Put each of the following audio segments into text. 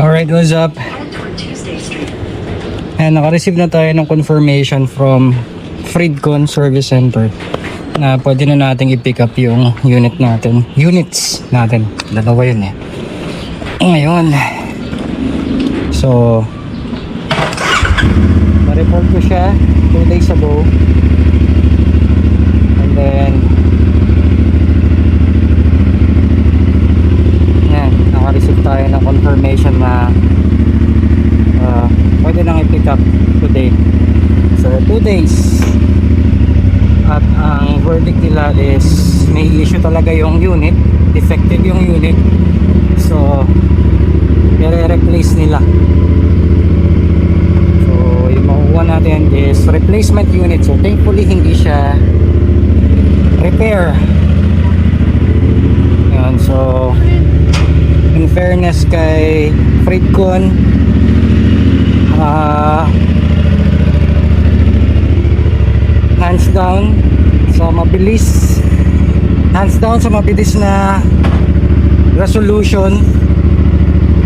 Alright, what's up? And naka-receive na tayo ng confirmation from Fridcon Service Center na pwede na nating i-pick up yung units natin. Dalawa yun eh. Ngayon, so na-report ko siya 2 days ago. And then naka-receive tayo ng confirmation na pwede nang i-pick up today. So 2 days. At ang verdict nila is may issue talaga yung unit, defective yung unit, so i-replace nila. So yung makukuha natin is replacement unit. So thankfully hindi siya repair. Yan, so in fairness kay Fridcon, hands down sa mabilis na resolution.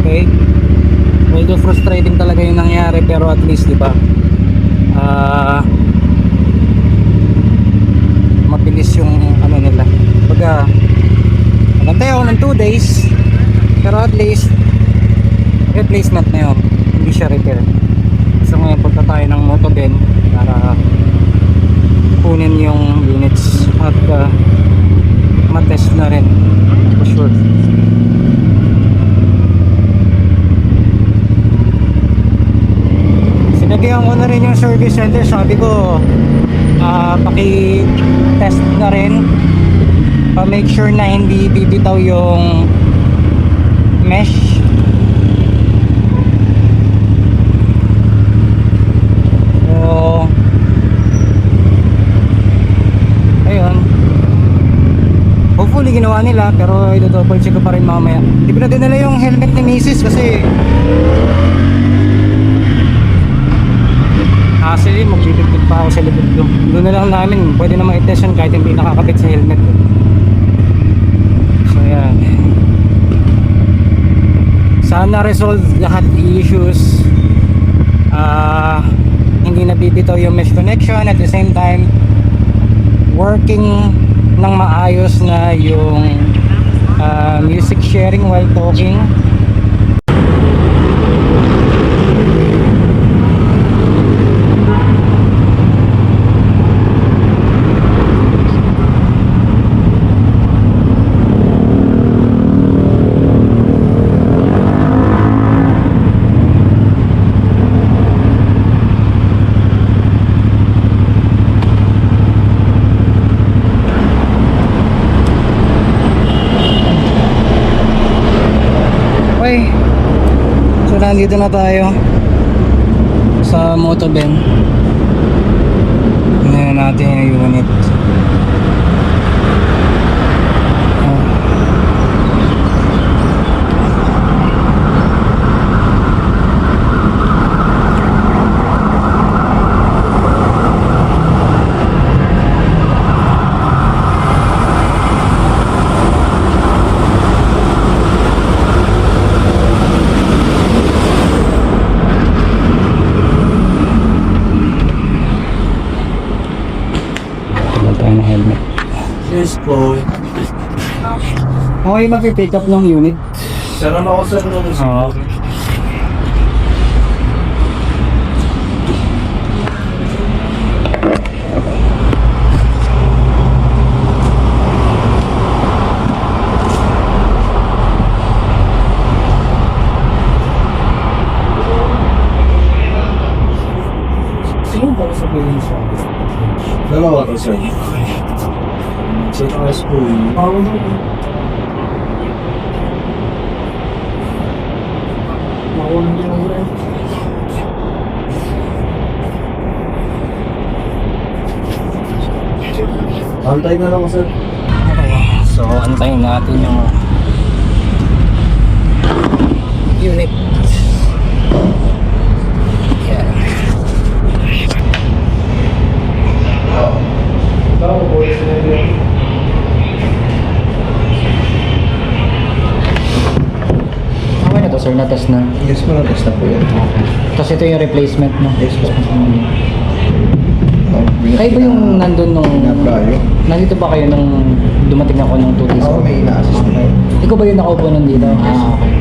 Okay, medyo frustrating talaga yung nangyari, pero at least diba mabilis yung ano nila. Pagka nantay ako ng 2 days, pero at least replacement na yun, hindi siya repair. So ngayon punta tayo ng Motoben para kunin yung units at matest na rin for sure. Sinagayan ko na rin yung service center. Sabi ko paki-test na rin pa-make sure na hindi bibitaw yung mesh. So ayun, hopefully ginawa nila, pero i-double check ko pa rin mamaya. Hindi ko na dinala yung helmet ni Mrs. kasi actually magbibigit pa ako sa likod ko. Doon na lang namin pwede na ma-test yun kahit hindi nakakabit sa helmet ko. So yan, sana resolve lahat issues. Hindi nabibitaw yung mesh connection, at the same time working ng maayos na yung music sharing while talking. So nandito na tayo sa Motoben. Tingnan natin yung unit. Helmet. Yes po. Okay, mag-pick up ng unit. Sara na ako sir nung Oo. Sino ba sa billing service? dalawa to sir. Check us po. Antay na lang sir. Okay, so antayin natin yung unit. Yan. Okay na to sir, na-test na. Yes po, na-test na po yan. Tapos ito yung replacement mo. Yes po. Kayo ba yung nandun nung... Nabrayo? Nandito ba kayo nung dumating ako nung 2 days Ako ago? may ina-assist na kayo. Ikaw ba yung nakaupo nandito? Okay.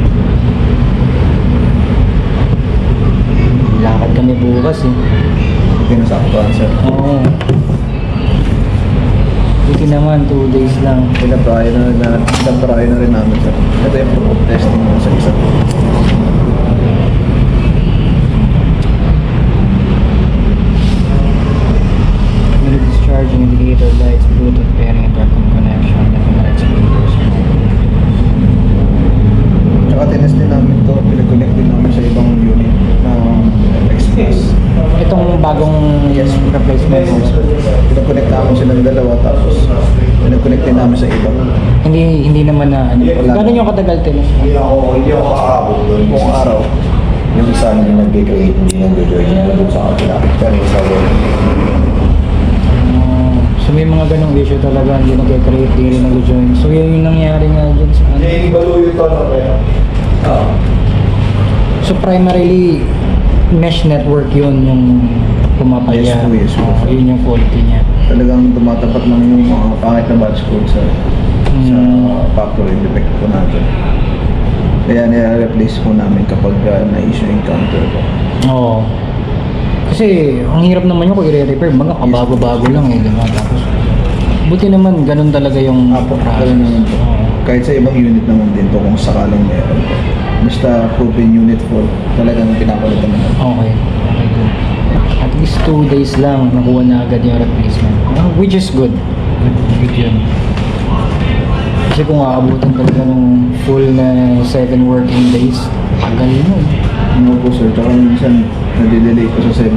Lakad kami bukas eh. Pinasaktuhan sir. Oo. Buti naman, 2 days lang. Pinabrayo na rin namin sir. Ito yung proof of testing mo sa isa. Discharging indicator lights, Bluetooth pairing, Intercom connection, Ethernet speakers. Tsaka tinest din namin to, pinag-connect din namin sa ibang unit ng Express. Itong bagong replacement mo. Pinag-connect namin silang dalawa tapos pinag-connect din namin sa iba. Hindi naman na ano. Wala. Gano'n yung katagal tinest? Hindi ako kaabot doon. Buong araw. Yung isa hindi nag-create, hindi nag-join, nalabot sa kapila. Pero yung isa doon. So may mga ganong issue talaga, hindi nag-create, hindi rin nag-join. So yun yung nangyari nga dyan sa ano. Hindi baluyo ito na kaya. So primarily, mesh network yun yung pumapalya. Yes po. Yun yung faulty niya. Talagang tumatapat lang yung mga pangit na batch code sa factory defect po natin. Kaya nire-replace po namin kapag na-issue yung counter po. Oo. Kasi ang hirap naman yung kung i-repair, mga kabago-bago lang eh, di ba? Tapos, buti naman ganun talaga yung Ganun naman po. Oo. Kahit sa ibang unit naman din to kung sakaling meron po. Basta proven unit fault, talagang pinapalitan naman. Okay. Okay, good. At least 2 days lang nakuha na agad yung replacement. Which is good. Good yun. Kasi kung aabutan talaga ng full na 7 working days, tagal yun. Ano po sir, tsaka minsan nadidelay po sa 7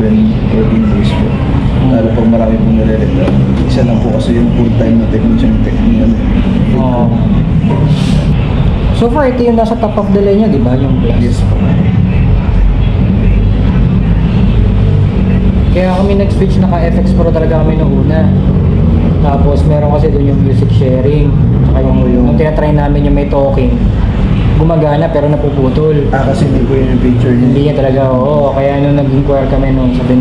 working days po. Lalo pag marami pong nire-repair. Isa lang po kasi yung full-time na technician. Oo. So far, ito yung nasa top of the line niya, di ba? Yung plus. Yes po. Kaya kami nag-switch naka-FX Pro talaga kami nung una. Tapos meron kasi doon yung music sharing. Tsaka yung nung tinatry namin yung may talking. Gumagana pero napuputol. Kasi hindi po yung picture niya. Hindi niya talaga, oo. Kaya nung nag-inquire kami nung sabi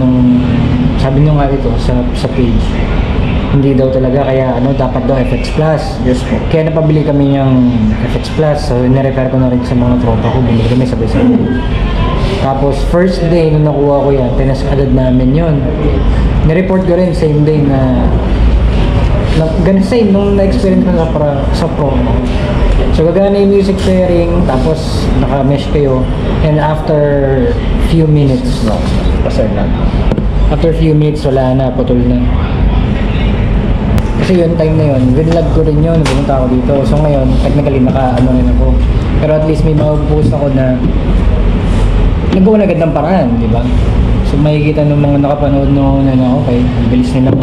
nung nga ito sa page. Hindi daw talaga, kaya dapat daw FX Plus. Yes po. Kaya napabili kami yung FX Plus. So, nirepair ko na rin sa mga tropa ko. Bumili kami sabay-sabay. Tapos, first day nung nakuha ko yan, tinas agad namin yun. Nireport ko rin same day na ganun same nung na-experience ko sa Pro. So, gagana yung music pairing, tapos naka-mesh kayo. And after few minutes, Pasay na. after few minutes, wala na, putol na. Kasi yun, time na yun, winlag ko rin yun, pumunta ako dito. So ngayon, technically, naka-ano rin ako. Pero at least may mag-post ako na nagawa na agad ng paraan, di ba? So makikita ng mga nakapanood noon na okay, bilis nilang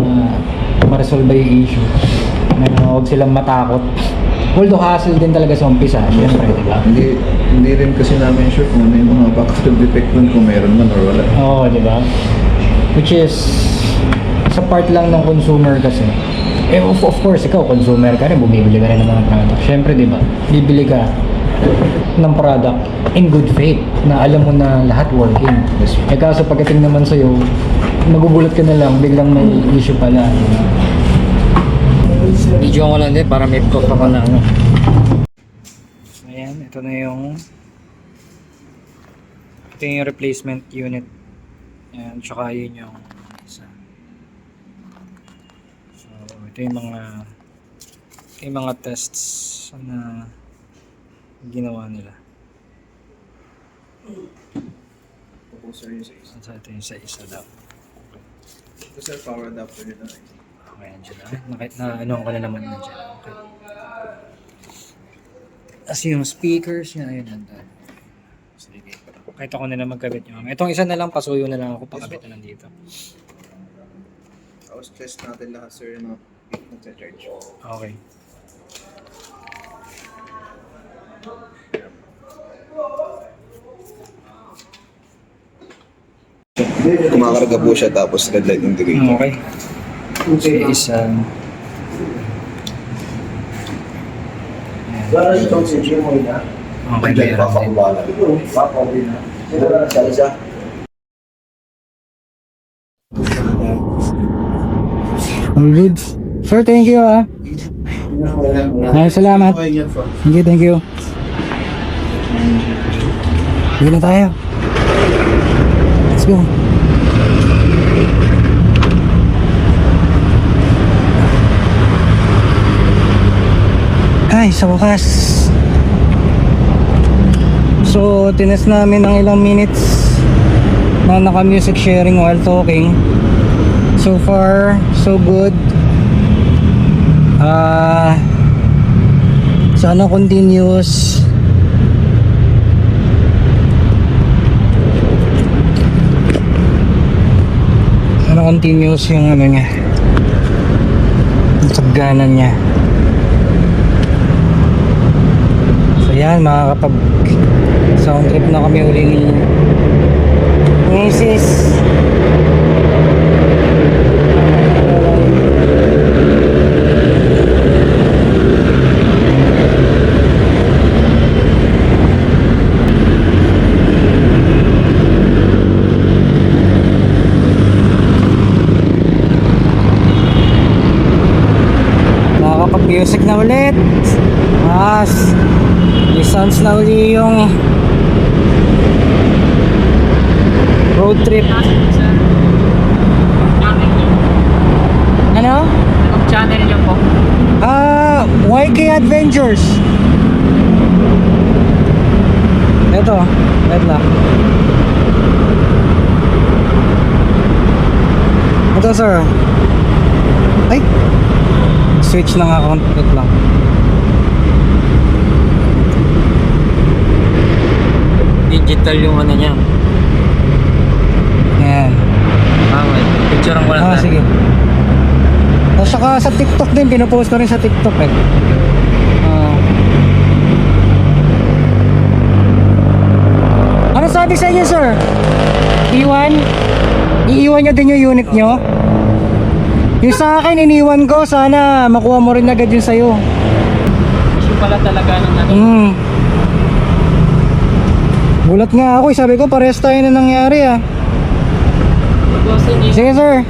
ma-resolve yung issue. Na huwag silang matakot. Although hassle din talaga sa umpisa, syempre, di ba? Hindi rin kasi namin sure kung ano yung mga backfill defect nun, kung meron man or wala. Oo, di ba? Which is, sa part lang ng consumer kasi. Of course, ikaw, consumer ka rin, bumibili ka rin ng mga product. Syempre, di ba? Bibili ka ng product in good faith na alam mo na lahat working. Yes. Eh kaso pagdating naman sa'yo, magugulat ka na lang, biglang may issue pala. Video ko lang din para may proof ako na ano. Ayan, ito na yung replacement unit. Ayan, tsaka yun yung isa. So, ito yung mga tests na ginawa nila. Opo sir, yung sa isa. So, ito yung sa isa daw. Ito sir, power adapter nito. Okay, andyan na. Ano ko na naman na dyan. Okay. Tapos yung speakers niya, ayun, nandun. Sige. Kahit ako na lang magkabit nyo. Itong isa na lang, pasuyo na lang ako, pakabit na lang dito. Tapos test natin lahat sir na nag-charge. Okay. Kumakarga po siya tapos red light indicator. Okay. So, isa. Para itong video mo na. Okay, Diyan, meron din. papakuha na. Ito na, isa-isa. All good. Sir, thank you ah. Ay, salamat. Thank you. Uwi na tayo. Let's go. Ay, sa wakas. So, tinest namin ng ilang minutes na naka-music sharing while talking. So far, so good. Sana continuous. Sana continuous yung ano niya, yung sagganan niya. So yan, makakapag sound trip na kami uli ni Mrs. Nakakapag-music na ulit. May sounds na uli yung road trip. Ano? Anong channel niyo po? YK Adventures. Ito, wait lang. Ito sir. Ay, switch ng account. Wait lang. Digital yung ano niya. Ayan. Wait. Picture ang walang Sige. At saka sa TikTok din, pinopost ko rin sa TikTok eh. Ano sabi sa inyo sir? Iwan? Iiwan nyo din yung unit nyo? Yung sa akin, iniwan ko. Sana makuha mo rin agad yung sa'yo. Issue pala talaga ng ano. Gulat nga ako. Sabi ko, parehas tayo na nangyari ah. Bossing, Sige sir.